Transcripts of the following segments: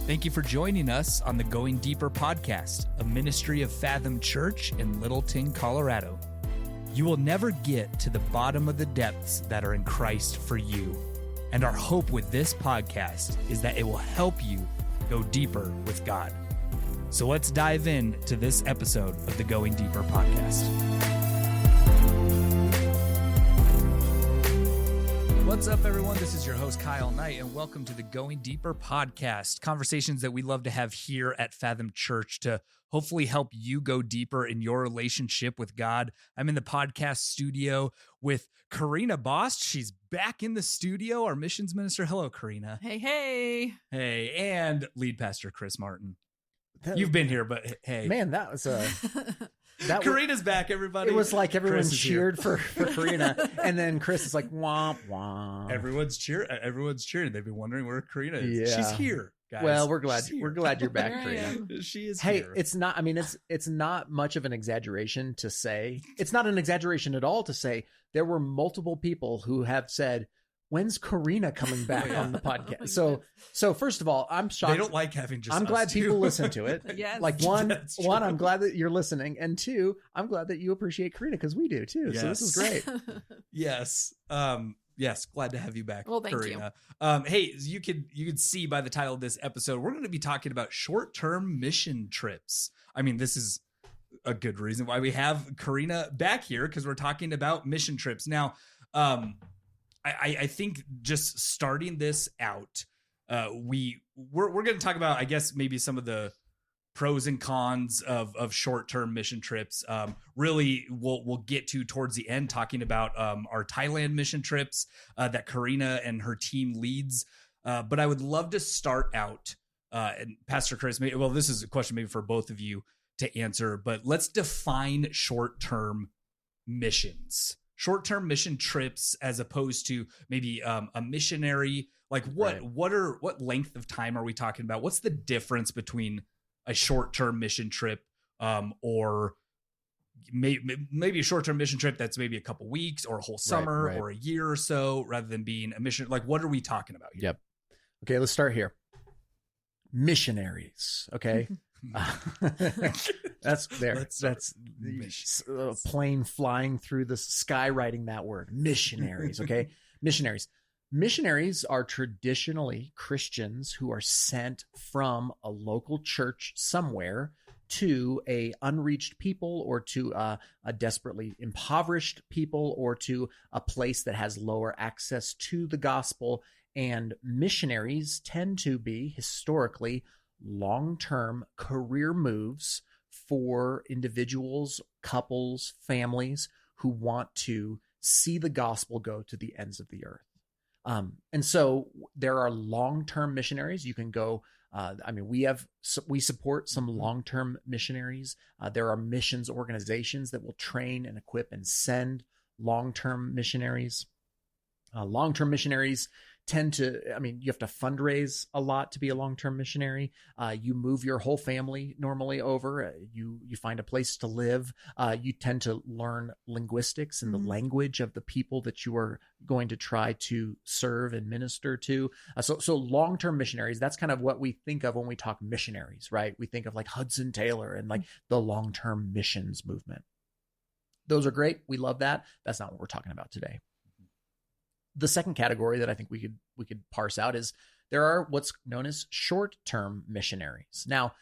Thank you for joining us on the Going Deeper podcast, a ministry of Fathom Church in Littleton, Colorado. You will never get to the bottom of the depths that are in Christ for you. And our hope with this podcast is that it will help you go deeper with God. So let's dive in to this episode of the Going Deeper podcast. What's up, everyone? This is your host, Kyle Knight, and welcome to the Going Deeper podcast, conversations that we love to have here at Fathom Church to hopefully help you go deeper in your relationship with God. I'm in the podcast studio with Karina Bost. She's back in the studio, our missions minister. Hello, Karina. Hey, hey. Hey, and lead pastor Chris Martin. You've been here, but hey. Man, that was Karina's back, everybody. It was like everyone cheered for Karina, and then Chris is like, womp, womp. Everyone's cheering. They've been wondering where Karina is. Yeah. She's here, guys. Well, we're glad you're back, Karina. She is Hey, here. it's not much of an exaggeration to say. It's not an exaggeration at all to say there were multiple people who have said, when's Karina coming back on the podcast? So first of all, I'm shocked. They don't like having just I'm glad two. people listen to it. Yes. Like one, I'm glad that you're listening. And two, I'm glad that you appreciate Karina because we do too. Yes. So this is great. Yes. Yes. Glad to have you back, Well, thank Karina. Hey, you could see by the title of this episode, we're going to be talking about short-term mission trips. I mean, this is a good reason why we have Karina back here, because we're talking about mission trips. Now, I think just starting this out, we're going to talk about, I guess, maybe some of the pros and cons of short-term mission trips. Really, we'll get to towards the end, talking about our Thailand mission trips that Karina and her team leads. But I would love to start out, and Pastor Chris, this is a question maybe for both of you to answer, but let's define short-term missions. Short-term mission trips as opposed to maybe a missionary. Like what length of time are we talking about? What's the difference between a short-term mission trip or maybe a short-term mission trip that's maybe a couple weeks or a whole summer or a year or so, rather than being a mission? Like, what are we talking about here? Yep. Okay, let's start here. Missionaries. Okay. That's a plane flying through the sky writing that word. Missionaries. Okay. Missionaries are traditionally Christians who are sent from a local church somewhere to a unreached people, or to a desperately impoverished people, or to a place that has lower access to the gospel. And missionaries tend to be historically long-term career moves for individuals, couples, families who want to see the gospel go to the ends of the earth. And so there are long-term missionaries. You can go, we support some long-term missionaries. There are missions organizations that will train and equip and send long-term missionaries. Long-term missionaries tend to, you have to fundraise a lot to be a long-term missionary. You move your whole family normally over. You find a place to live. You tend to learn linguistics and the language of the people that you are going to try to serve and minister to. So long-term missionaries, that's kind of what we think of when we talk missionaries, right? We think of like Hudson Taylor and like the long-term missions movement. Those are great. We love that. That's not what we're talking about today. The second category that I think we could parse out is there are what's known as short-term missionaries. Now,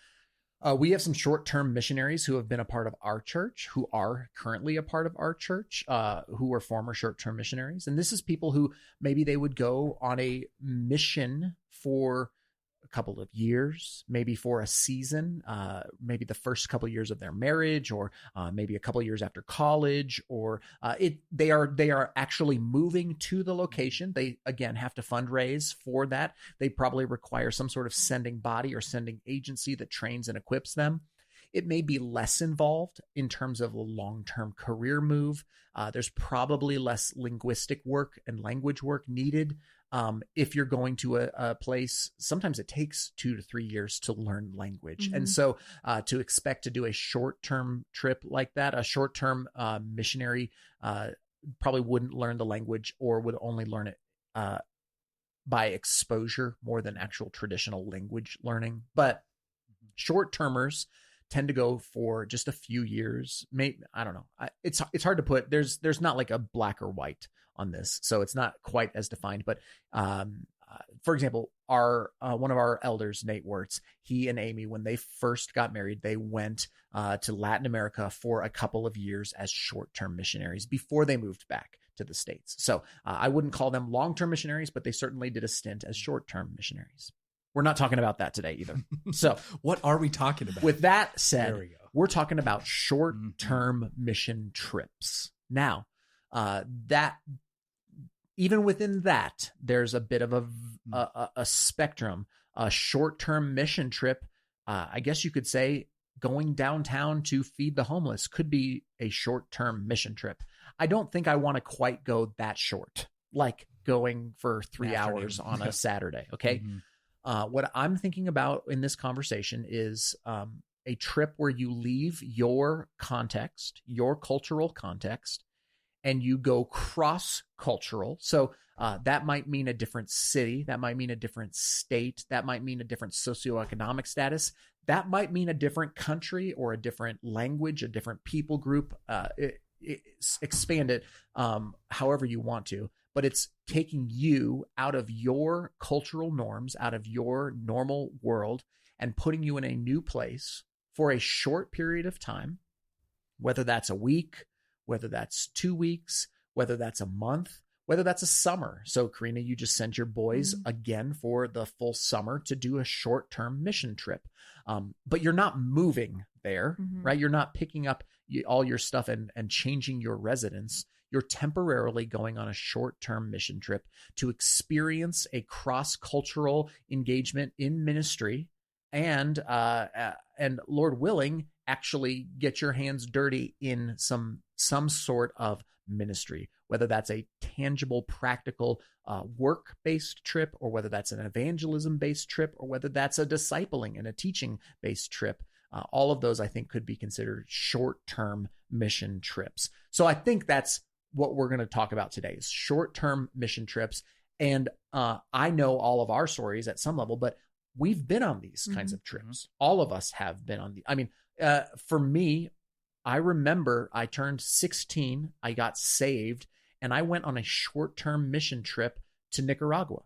we have some short-term missionaries who have been a part of our church, who are currently a part of our church, who were former short-term missionaries. And this is people who maybe they would go on a mission for a couple of years, maybe for a season, maybe the first couple of years of their marriage, or maybe a couple of years after college, or they are actually moving to the location. They again have to fundraise for that. They probably require some sort of sending body or sending agency that trains and equips them. It may be less involved in terms of a long-term career move. There's probably less linguistic work and language work needed. If you're going to a place, sometimes it takes 2 to 3 years to learn language. And so to expect to do a short-term trip like that, a short-term missionary probably wouldn't learn the language, or would only learn it by exposure more than actual traditional language learning. But short-termers tend to go for just a few years. Maybe, I don't know. It's hard to put. There's not like a black or white on this, so it's not quite as defined. But for example, our one of our elders, Nate Wirtz, he and Amy, when they first got married, they went to Latin America for a couple of years as short-term missionaries before they moved back to the States. So I wouldn't call them long-term missionaries, but they certainly did a stint as short-term missionaries. We're not talking about that today either. So what are we talking about? With that said, There we go. we're talking about short-term mission trips. Now, that even within that, there's a bit of a spectrum. A short-term mission trip, I guess you could say, going downtown to feed the homeless could be a short-term mission trip. I don't think I want to quite go that short, like going for 3 hours on a Saturday. Okay. What I'm thinking about in this conversation is a trip where you leave your context, your cultural context, and you go cross-cultural. So that might mean a different city. That might mean a different state. That might mean a different socioeconomic status. That might mean a different country or a different language, a different people group. Expand it however you want to. But it's taking you out of your cultural norms, out of your normal world, and putting you in a new place for a short period of time, whether that's a week, whether that's 2 weeks, whether that's a month, whether that's a summer. So, Karina, you just sent your boys again for the full summer to do a short-term mission trip. But you're not moving there, right? You're not picking up all your stuff and changing your residence. You're temporarily going on a short-term mission trip to experience a cross-cultural engagement in ministry and Lord willing, actually get your hands dirty in some sort of ministry, whether that's a tangible, practical work-based trip, or whether that's an evangelism-based trip, or whether that's a discipling and a teaching-based trip. All of those, I think, could be considered short-term mission trips. So I think that's what we're going to talk about today is short-term mission trips. And I know all of our stories at some level, but we've been on these kinds of trips. All of us have been on the, I mean, for me, I remember I turned 16, I got saved, and I went on a short-term mission trip to Nicaragua,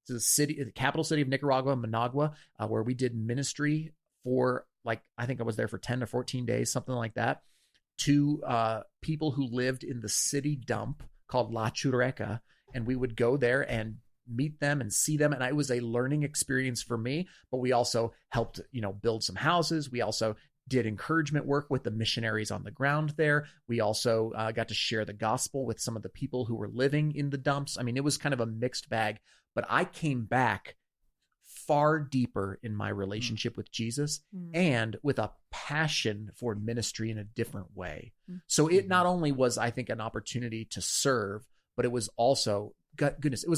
to the capital city of Nicaragua, Managua, where we did ministry for I think I was there for 10 to 14 days, something like that, to people who lived in the city dump called La Churreca. And we would go there and meet them and see them. And it was a learning experience for me, but we also helped, build some houses. We also did encouragement work with the missionaries on the ground there. We also got to share the gospel with some of the people who were living in the dumps. I mean, it was kind of a mixed bag, but I came back far deeper in my relationship with Jesus and with a passion for ministry in a different way. So it not only was, I think, an opportunity to serve, but it was also, goodness, it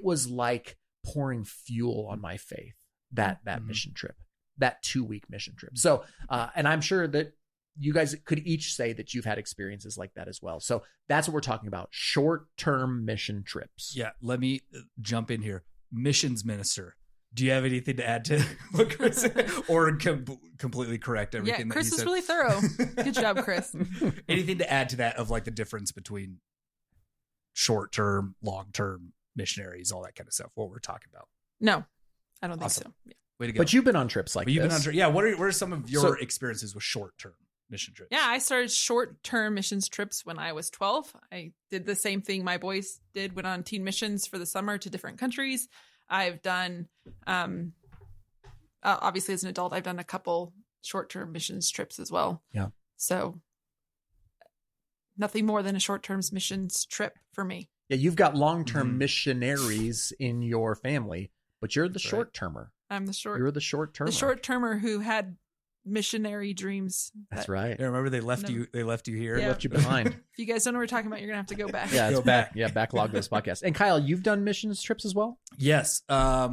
was like pouring fuel on my faith, that mission trip, that 2-week mission trip. So, and I'm sure that you guys could each say that you've had experiences like that as well. So that's what we're talking about. Short-term mission trips. Yeah. Let me jump in here. Missions minister. Do you have anything to add to what Chris said? Or completely correct everything that Chris he said? is really thorough. Good job, Chris. Anything to add to that of the difference between short-term, long-term missionaries, all that kind of stuff, what we're talking about? No, I don't think so. Yeah. Way to go. But you've been on trips like this. You've been on trips. Yeah. What are some of your experiences with short-term mission trips? Yeah, I started short-term missions trips when I was 12. I did the same thing my boys did, went on teen missions for the summer to different countries. I've done, obviously as an adult, I've done a couple short-term missions trips as well. Yeah. So nothing more than a short-term missions trip for me. Yeah, you've got long-term missionaries in your family, but you're the That's short-termer. I'm the You're the short-termer. The short-termer who had missionary dreams. That's right. Yeah, remember they left you here. Yeah. Left you behind. If you guys don't know what we're talking about, you're gonna have to go back. Yeah, it's Go back. Yeah, backlog this podcast. And Kyle, you've done missions trips as well? Yes. I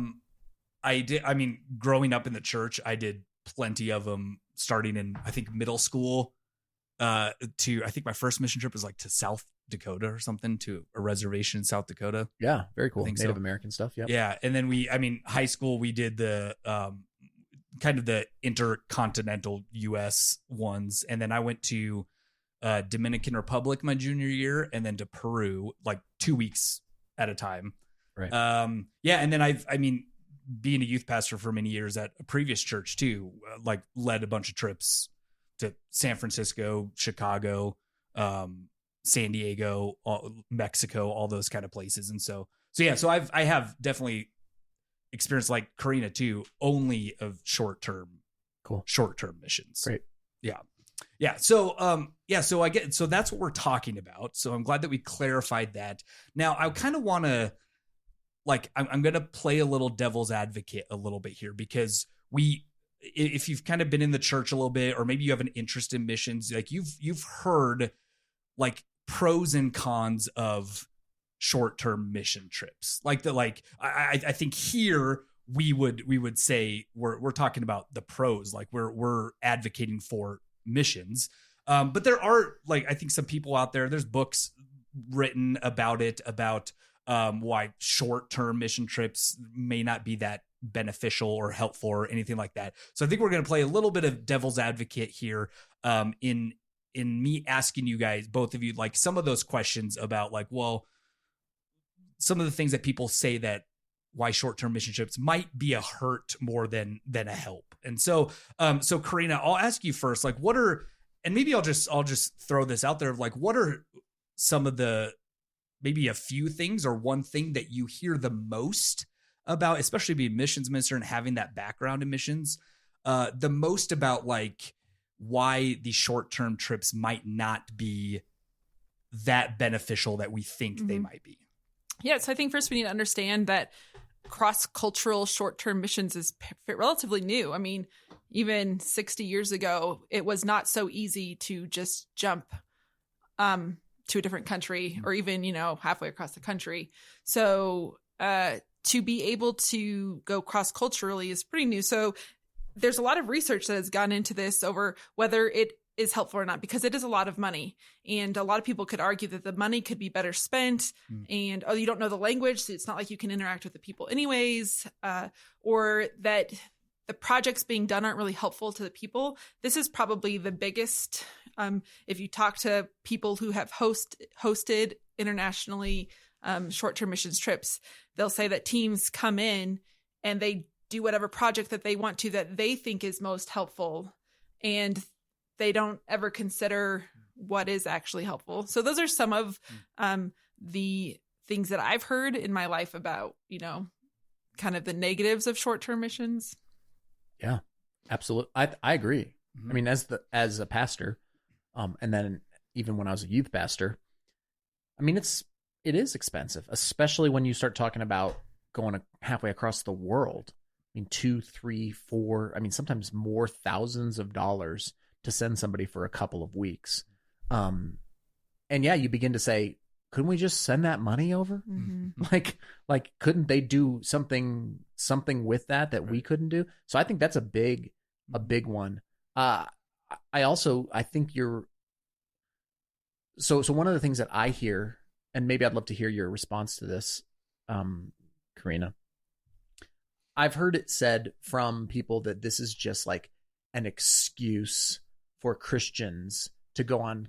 did. I mean, growing up in the church, I did plenty of them starting in, I think, middle school I think my first mission trip was to South Dakota or something, to a reservation in South Dakota. Yeah, very cool. I think Native so. American stuff. Yep. Yeah. And then high school, we did the kind of the intercontinental US ones. And then I went to Dominican Republic my junior year, and then to Peru, like 2 weeks at a time. Right. Yeah. And then being a youth pastor for many years at a previous church too, like led a bunch of trips to San Francisco, Chicago, San Diego, Mexico, all those kind of places. And so I have definitely experienced, like Karina too, only of short-term missions. Great. Yeah. Yeah. So, so that's what we're talking about. So I'm glad that we clarified that. Now I kind of want to, like, I'm going to play a little devil's advocate a little bit here, because if you've kind of been in the church a little bit, or maybe you have an interest in missions, like you've heard like pros and cons of short-term mission trips. I think here we would say we're talking about the pros, like we're advocating for missions. But there are, like, I think some people out there's books written about it, about why short-term mission trips may not be that beneficial or helpful or anything like that. So I think we're going to play a little bit of devil's advocate here, in me asking you guys, both of you, like some of those questions about, like, well, some of the things that people say that why short-term mission trips might be a hurt more than a help. And so Karina, I'll ask you first, like, and maybe I'll just throw this out there of, like, what are some of the, maybe a few things or one thing that you hear the most about, especially being missions minister and having that background in missions, the most about, like, why these short-term trips might not be that beneficial that we think they might be? Yeah, so I think first we need to understand that cross-cultural short-term missions is relatively new. I mean, even 60 years ago, it was not so easy to just jump to a different country, or even, halfway across the country. So to be able to go cross-culturally is pretty new. So there's a lot of research that has gone into this over whether it is helpful or not, because it is a lot of money. And a lot of people could argue that the money could be better spent, and, you don't know the language, so it's not like you can interact with the people anyways, or that the projects being done aren't really helpful to the people. This is probably the biggest, if you talk to people who have hosted internationally short-term missions trips, they'll say that teams come in and they do whatever project that they want to, that they think is most helpful, and they don't ever consider what is actually helpful. So those are some of the things that I've heard in my life about, kind of the negatives of short-term missions. Yeah, absolutely. I agree. I mean, as a pastor, and then even when I was a youth pastor, I mean, it is expensive, especially when you start talking about going halfway across the world. I mean, 2, 3, 4, I mean, sometimes more thousands of dollars to send somebody for a couple of weeks. And yeah, you begin to say, couldn't we just send that money over? Mm-hmm. Like, couldn't they do something with that we couldn't do? So I think that's a big one. I think so one of the things that I hear, and maybe I'd love to hear your response to this, Karina, I've heard it said from people that this is just like an excuse for Christians to go on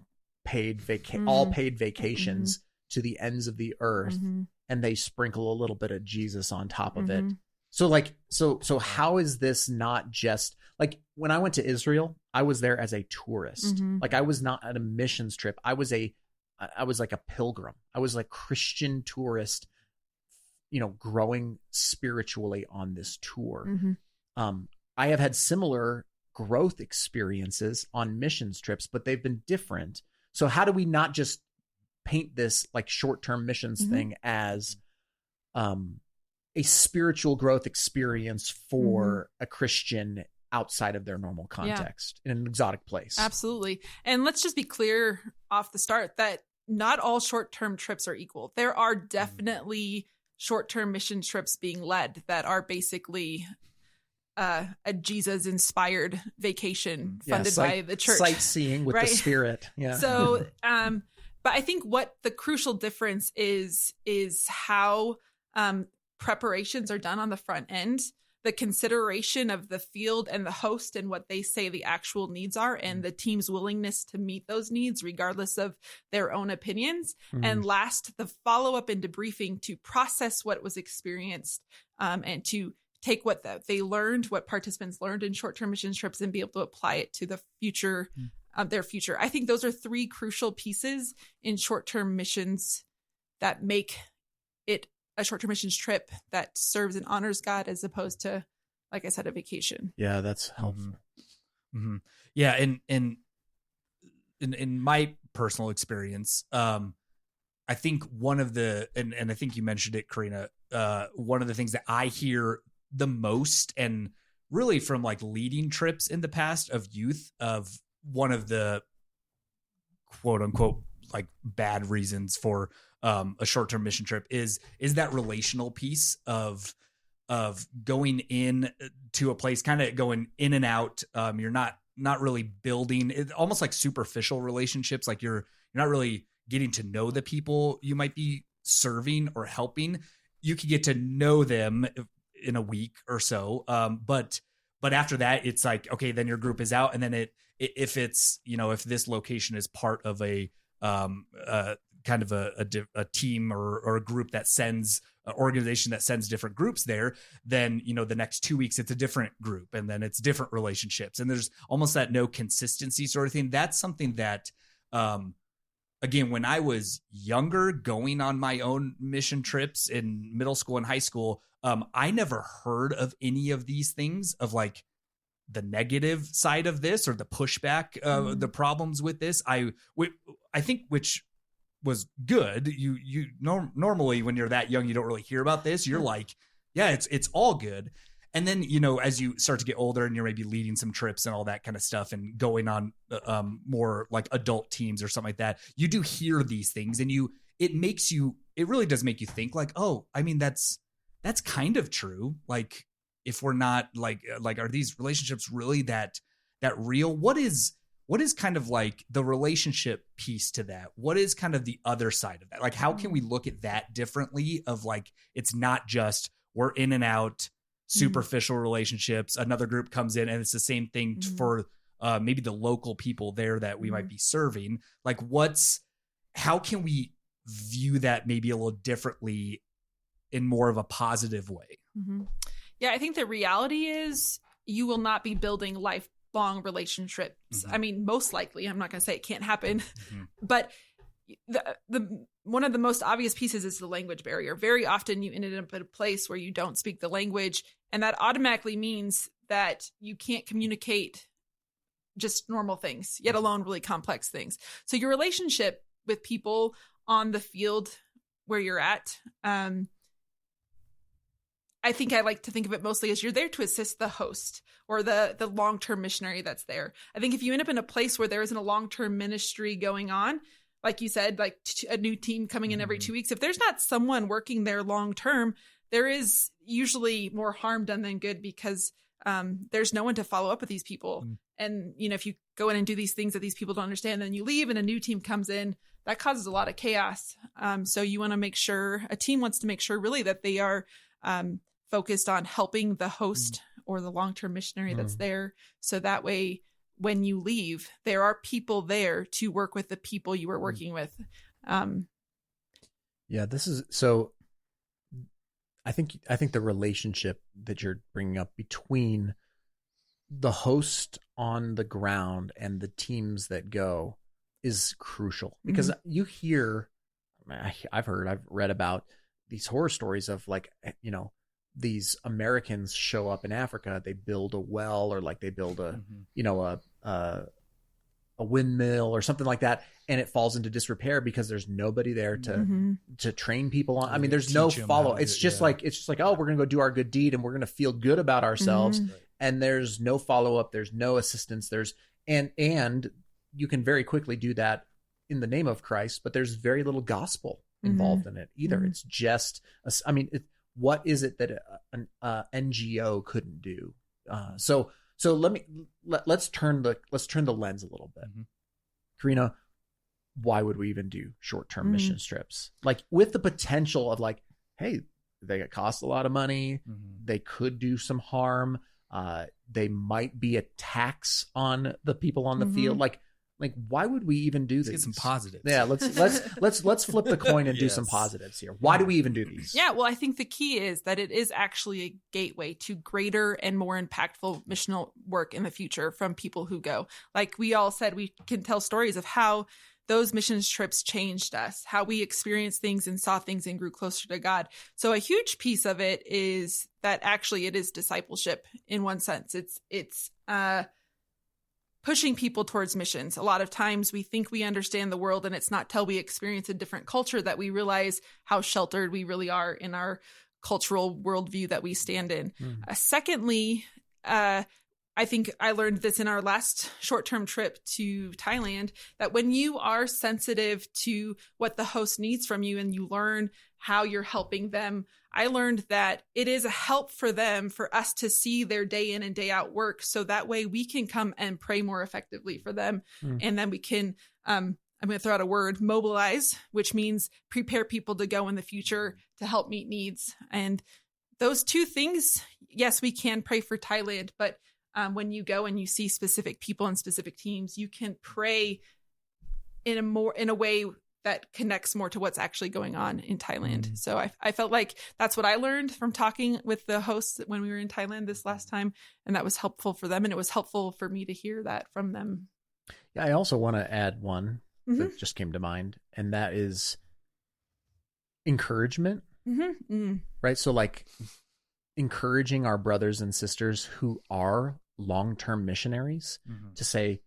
all paid vacations to the ends of the earth, and they sprinkle a little bit of Jesus on top of it. So how is this not just like, when I went to Israel, I was there as a tourist. Like, I was not at a missions trip. I was like a pilgrim. I was like Christian tourist, growing spiritually on this tour. I have had similar growth experiences on missions trips, but they've been different. So how do we not just paint this like short-term missions thing as a spiritual growth experience for a Christian outside of their normal context in an exotic place? Absolutely. And let's just be clear off the start that not all short-term trips are equal. There are definitely short-term mission trips being led that are basically a Jesus inspired vacation funded by the church. Sightseeing with the Spirit. Yeah. So But I think what the crucial difference is how preparations are done on the front end, the consideration of the field and the host and what they say the actual needs are, and the team's willingness to meet those needs regardless of their own opinions. And last, the follow-up and debriefing to process what was experienced and to take what they learned, what participants learned in short-term mission trips, and be able to apply it to the future, their future. I think those are three crucial pieces in short-term missions that make it a short-term missions trip that serves and honors God, as opposed to, like I said, a vacation. Yeah, that's helpful. Yeah, and in my personal experience, I think one of the and I think you mentioned it, Karina. One of the things that I hear the most, and really from like leading trips in the past of youth, of one of the quote unquote like bad reasons for a short-term mission trip is that relational piece of going in to a place, kind of going in and out. You're not really building it, almost like superficial relationships. Like you're not really getting to know the people you might be serving or helping. You can get to know them in a week or so. But after that, it's like, okay, then your group is out. And then if it's, if this location is part of a kind of a team or a group that sends an organization that sends different groups there, then, the next 2 weeks, it's a different group, and then it's different relationships. And there's almost that no consistency sort of thing. That's something that, again, when I was younger, going on my own mission trips in middle school and high school, I never heard of any of these things, of like the negative side of this or the pushback, the problems with this. I think, which was good. You normally when you're that young, you don't really hear about this. You're like, yeah, it's all good. And then, as you start to get older and you're maybe leading some trips and all that kind of stuff and going on more like adult teams or something like that, you do hear these things, and it really does make you think like, oh, I mean, that's kind of true. Like, if we're not like, are these relationships really that real? What is kind of like the relationship piece to that? What is kind of the other side of that? Like, how can we look at that differently, of like, it's not just we're in and out, superficial relationships, another group comes in, and it's the same thing for maybe the local people there that we might be serving. Like, how can we view that maybe a little differently in more of a positive way? Yeah, I think the reality is you will not be building lifelong relationships. I mean, most likely, I'm not going to say it can't happen, but the one of the most obvious pieces is the language barrier. Very often you ended up at a place where you don't speak the language, and that automatically means that you can't communicate just normal things, yet alone really complex things. So your relationship with people on the field where you're at, I think I like to think of it mostly as you're there to assist the host or the long-term missionary that's there. I think if you end up in a place where there isn't a long-term ministry going on, like you said, like a new team coming in every 2 weeks, if there's not someone working there long-term, there is usually more harm done than good, because there's no one to follow up with these people. And, if you go in and do these things that these people don't understand, then you leave and a new team comes in, that causes a lot of chaos. So you want to make sure, a team wants to make sure really that they are focused on helping the host or the long-term missionary that's there. So that way, when you leave, there are people there to work with the people you were working with. Yeah, this is so. I think the relationship that you're bringing up between the host on the ground and the teams that go is crucial, because you hear, I've read about these horror stories of like, these Americans show up in Africa, they build a well, or like they build a windmill or something like that, and it falls into disrepair because there's nobody there to train people on. I mean, there's no follow. It's just like, oh, we're gonna go do our good deed and we're gonna feel good about ourselves, and there's no follow up, there's no assistance, and you can very quickly do that in the name of Christ, but there's very little gospel involved in it either. It's just, what is it that an NGO couldn't do? So let's turn the lens a little bit. Karina, why would we even do short-term mission trips? Like with the potential of like, hey, they cost a lot of money. They could do some harm. They might be a tax on the people on the field. Like why would we even do Let's these? get some positives. Yeah, let's flip the coin and do some positives here. Why do we even do these? Yeah, well, I think the key is that it is actually a gateway to greater and more impactful missional work in the future from people who go. Like we all said, we can tell stories of how those missions trips changed us, how we experienced things and saw things and grew closer to God. So a huge piece of it is that actually it is discipleship in one sense. It's pushing people towards missions. A lot of times we think we understand the world, and it's not till we experience a different culture that we realize how sheltered we really are in our cultural worldview that we stand in. Secondly, I think I learned this in our last short-term trip to Thailand, that when you are sensitive to what the host needs from you and you learn how you're helping them, I learned that it is a help for them, for us to see their day in and day out work. So that way we can come and pray more effectively for them. And then we can, I'm going to throw out a word, mobilize, which means prepare people to go in the future to help meet needs. And those two things, yes, we can pray for Thailand, but when you go and you see specific people and specific teams, you can pray in a way that connects more to what's actually going on in Thailand. So I felt like that's what I learned from talking with the hosts when we were in Thailand this last time. And that was helpful for them. And it was helpful for me to hear that from them. Yeah, I also want to add one that just came to mind, and that is encouragement. Right? So like encouraging our brothers and sisters who are long-term missionaries to say,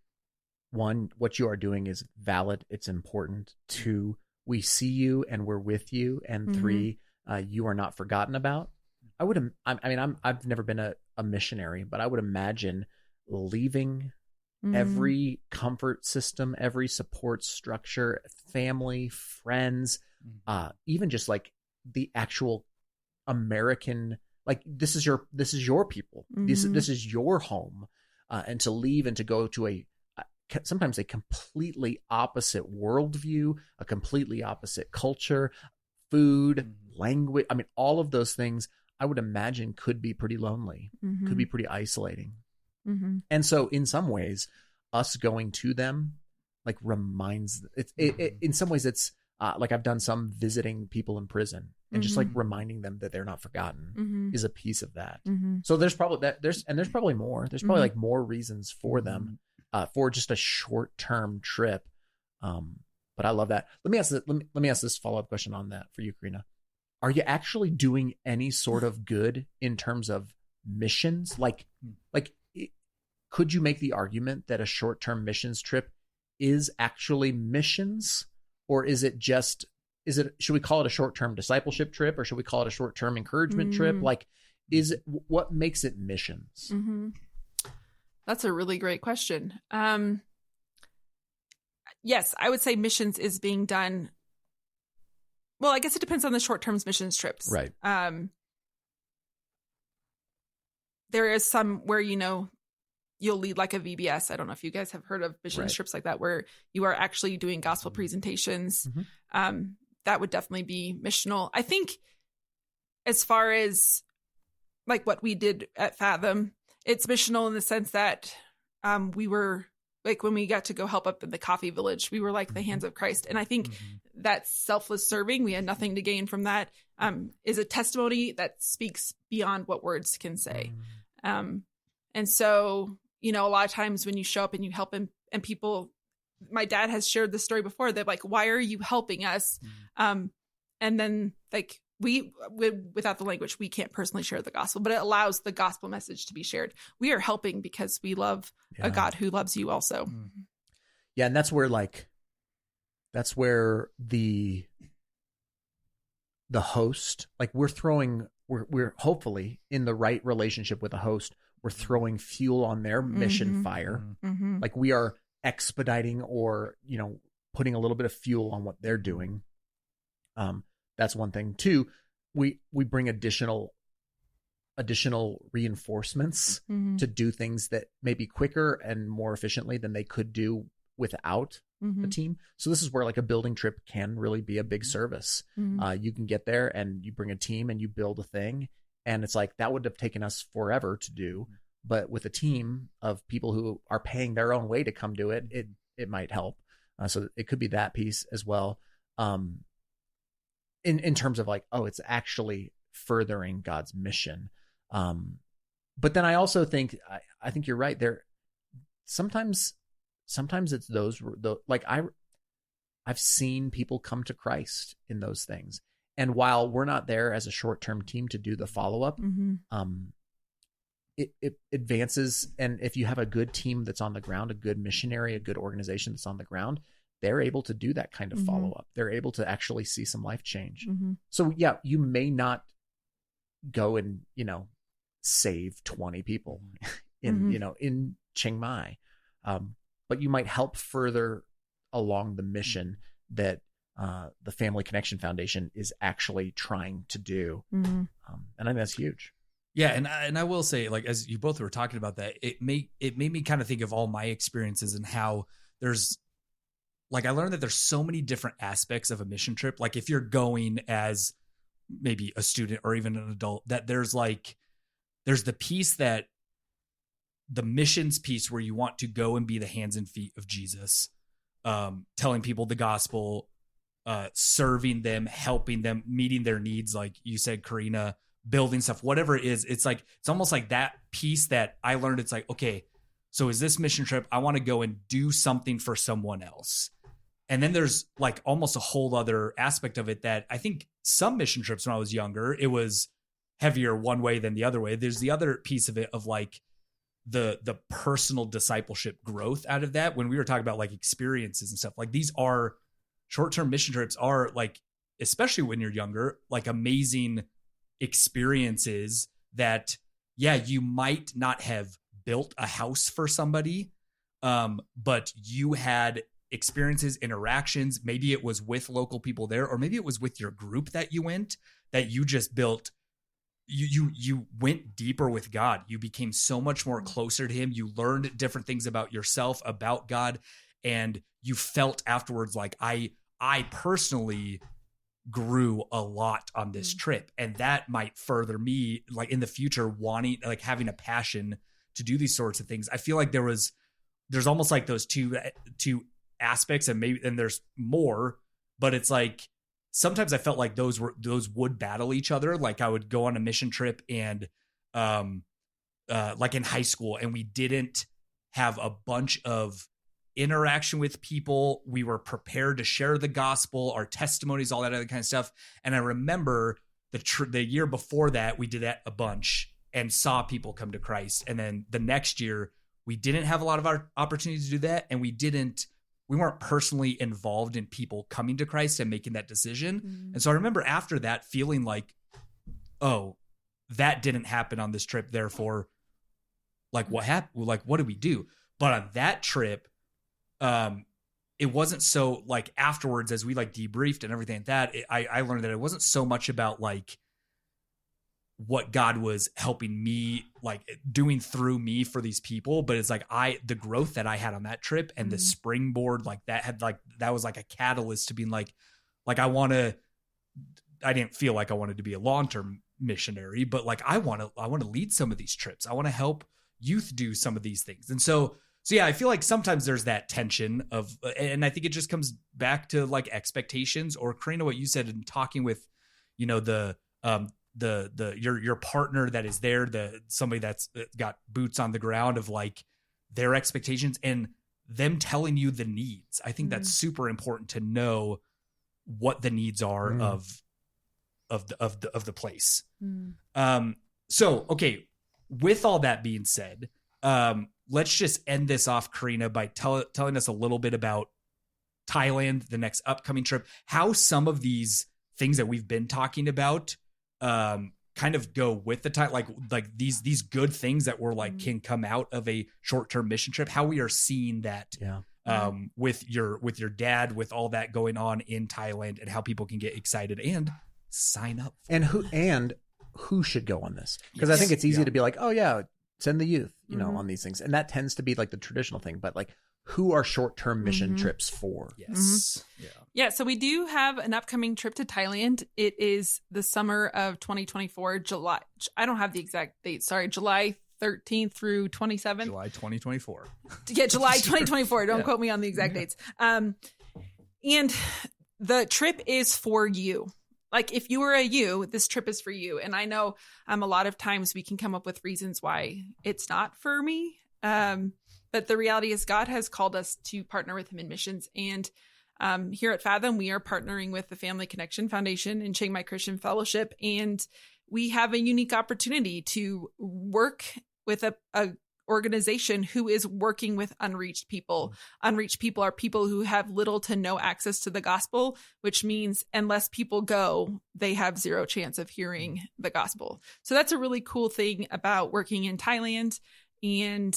one, what you are doing is valid. It's important. Two, we see you and we're with you. And three, you are not forgotten about. I've never been a missionary, but I would imagine leaving every comfort system, every support structure, family, friends, even just like the actual American, like this is your people. This is your home. And to leave and to go to sometimes a completely opposite worldview, a completely opposite culture, food, language. I mean, all of those things I would imagine could be pretty lonely, could be pretty isolating. And so in some ways, us going to them like reminds it in some ways it's like I've done some visiting people in prison and just like reminding them that they're not forgotten is a piece of that. So there's probably there's probably more. There's probably like more reasons for them for just a short-term trip. But I love that. Let me ask this follow-up question on that for you, Karina. Are you actually doing any sort of good in terms of missions? Like could you make the argument that a short-term missions trip is actually missions? Or should we call it a short-term discipleship trip, or should we call it a short-term encouragement trip? Like, what makes it missions? That's a really great question. Yes, I would say missions is being done. Well, I guess it depends on the short-term missions trips. Right. There is some where, you'll lead like a VBS. I don't know if you guys have heard of mission trips like that, where you are actually doing gospel presentations. That would definitely be missional. I think as far as like what we did at Fathom, it's missional in the sense that we were like, when we got to go help up in the coffee village, we were like the hands of Christ. And I think that selfless serving, we had nothing to gain from that, is a testimony that speaks beyond what words can say. And so, a lot of times when you show up and you help and people, my dad has shared this story before. They're like, why are you helping us? And then like without the language, we can't personally share the gospel, but it allows the gospel message to be shared. We are helping because we love a God who loves you also. Yeah. And that's where the host, like we're hopefully in the right relationship with the host. We're throwing fuel on their mission fire. Like we are expediting or, putting a little bit of fuel on what they're doing. That's one thing. Two, we bring additional reinforcements to do things that may be quicker and more efficiently than they could do without a team. So this is where like a building trip can really be a big service. You can get there and you bring a team and you build a thing. And it's like, that would have taken us forever to do. But with a team of people who are paying their own way to come do it, it might help. So it could be that piece as well. In terms of like, oh, it's actually furthering God's mission. But then I also think, I think you're right there. Sometimes it's those, like I've seen people come to Christ in those things. And while we're not there as a short-term team to do the follow-up, it advances. And if you have a good team that's on the ground, a good missionary, a good organization that's on the ground, they're able to do that kind of follow-up. They're able to actually see some life change. So yeah, you may not go and, save 20 people in Chiang Mai. But you might help further along the mission that the Family Connection Foundation is actually trying to do. And I think that's huge. Yeah. And I will say, like, as you both were talking about that, it made me kind of think of all my experiences and how there's, like, I learned that there's so many different aspects of a mission trip. Like if you're going as maybe a student or even an adult, that there's the piece that the missions piece where you want to go and be the hands and feet of Jesus, telling people the gospel, serving them, helping them, meeting their needs. Like you said, Karina, building stuff, whatever it is. It's like, it's almost like that piece that I learned. It's like, okay, so is this mission trip? I want to go and do something for someone else. And then there's like almost a whole other aspect of it that I think some mission trips when I was younger, it was heavier one way than the other way. There's the other piece of it of like the personal discipleship growth out of that. When we were talking about like experiences and stuff, like these are short-term mission trips are like, especially when you're younger, like amazing experiences that, yeah, you might not have built a house for somebody, but you had experiences, interactions. Maybe it was with local people there, or maybe it was with your group that you went, that you just built. You went deeper with God. You became so much more closer to him. You learned different things about yourself, about God, and you felt afterwards like I personally grew a lot on this trip, and that might further me like in the future wanting, like having a passion to do these sorts of things. I feel like there's almost like those two aspects, and maybe there's more, but it's like sometimes I felt like those would battle each other. Like I would go on a mission trip and like in high school, and we didn't have a bunch of interaction with people. We were prepared to share the gospel, our testimonies, all that other kind of stuff. And I remember the year before that, we did that a bunch and saw people come to Christ. And then the next year, we didn't have a lot of our opportunities to do that. And we weren't personally involved in people coming to Christ and making that decision. And so I remember after that feeling like, oh, that didn't happen on this trip. Therefore, like what happened? Like, what did we do? But on that trip, it wasn't so like afterwards as we like debriefed and everything like that, I learned that it wasn't so much about like what God was helping me, like doing through me for these people, but it's like the growth that I had on that trip and the springboard, like that was like a catalyst to being like I didn't feel like I wanted to be a long-term missionary, but like I want to lead some of these trips. I want to help youth do some of these things. And so yeah, I feel like sometimes there's that tension of, and I think it just comes back to like expectations, or Karina, what you said in talking with, your partner that is there, somebody that's got boots on the ground of like their expectations and them telling you the needs. I think that's super important to know what the needs are of the place. So, okay. With all that being said, let's just end this off, Karina, by telling us a little bit about Thailand, the next upcoming trip, how some of these things that we've been talking about kind of go with the like these good things that were like can come out of a short-term mission trip, how we are seeing that with your dad, with all that going on in Thailand, and how people can get excited and sign up. And who should go on this? Because I think it's easy to be like, oh yeah, send the youth, on these things. And that tends to be like the traditional thing. But like, who are short-term mission trips for? Yes. Yeah, so we do have an upcoming trip to Thailand. It is the summer of 2024, July. I don't have the exact date. Sorry, July 13th through 27th. July 2024. Yeah, July 2024. Don't quote me on the exact dates. And the trip is for you. Like if you are a you, this trip is for you. And I know a lot of times we can come up with reasons why it's not for me. But the reality is God has called us to partner with him in missions. And here at Fathom, we are partnering with the Family Connection Foundation and Chiang Mai Christian Fellowship. And we have a unique opportunity to work with a organization who is working with unreached people. Unreached people are people who have little to no access to the gospel, which means unless people go, they have zero chance of hearing the gospel. So that's a really cool thing about working in Thailand. And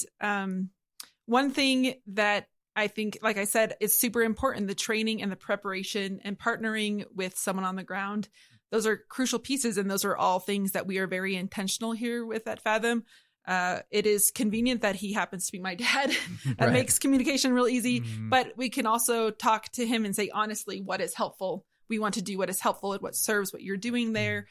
one thing that I think, like I said, is super important, the training and the preparation and partnering with someone on the ground. Those are crucial pieces. And those are all things that we are very intentional here with at Fathom. It is convenient that he happens to be my dad. That makes communication real easy, but we can also talk to him and say, honestly, what is helpful? We want to do what is helpful and what serves what you're doing there.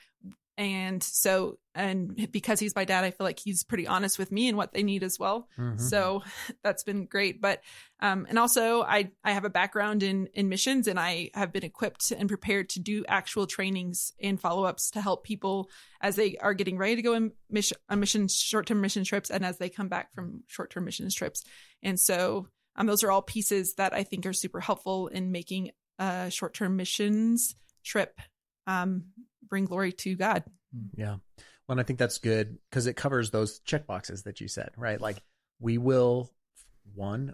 And so, and because he's my dad, I feel like he's pretty honest with me and what they need as well. So that's been great. But, and also I have a background in missions, and I have been equipped and prepared to do actual trainings and follow-ups to help people as they are getting ready to go on missions, short-term mission trips, and as they come back from short-term missions trips. And so, those are all pieces that I think are super helpful in making a short-term missions trip, bring glory to God. Yeah. Well, and I think that's good because it covers those check boxes that you said, right? Like we will, one,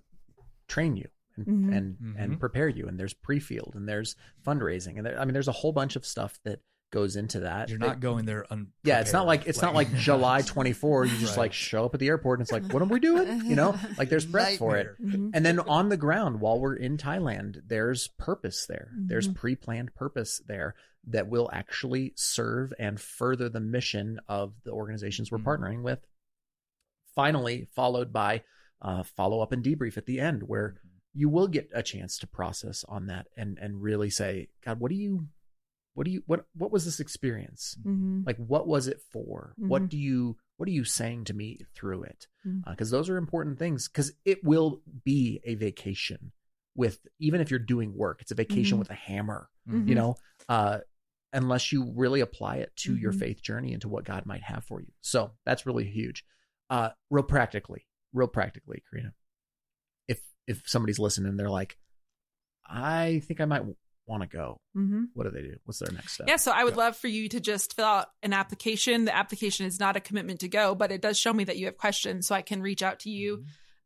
train you and prepare you. And there's pre-field and there's fundraising. And there's a whole bunch of stuff that goes into that. You're not going there unprepared. Yeah, it's not like July 24, you just like show up at the airport and it's like, what are we doing? You know, like there's prep for it. And then on the ground while we're in Thailand, there's purpose there. There's pre-planned purpose there that will actually serve and further the mission of the organizations we're partnering with. Finally, followed by follow-up and debrief at the end, where you will get a chance to process on that and really say, God, what was this experience? Like, what was it for? What are you saying to me through it? Because those are important things, because it will be a vacation even if you're doing work, it's a vacation with a hammer, you know, unless you really apply it to your faith journey and to what God might have for you. So that's really huge. Real practically, Karina, if somebody's listening, they're like, I think I might want to go. What do they do? What's their next step? Yeah, so I would love for you to just fill out an application. The application is not a commitment to go, but it does show me that you have questions, so I can reach out to you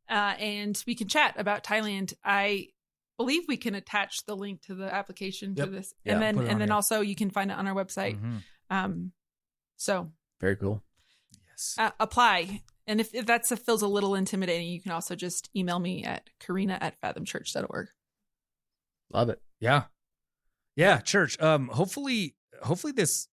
and we can chat about Thailand. I believe we can attach the link to the application to this, and then also you can find it on our website. So very cool. Yes, apply. And if that feels a little intimidating, you can also just email me at karina@fathomchurch.org. Love it. Yeah, church. Hopefully this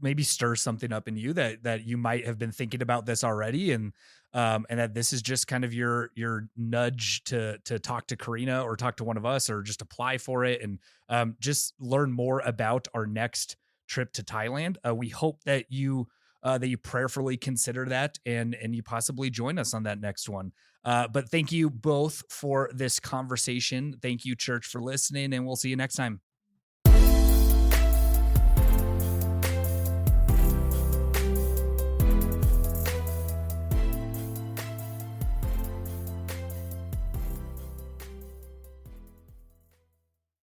maybe stirs something up in you that you might have been thinking about this already, and that this is just kind of your nudge to talk to Karina or talk to one of us or just apply for it and just learn more about our next trip to Thailand. We hope that you prayerfully consider that and you possibly join us on that next one. But thank you both for this conversation. Thank you, church, for listening, and we'll see you next time.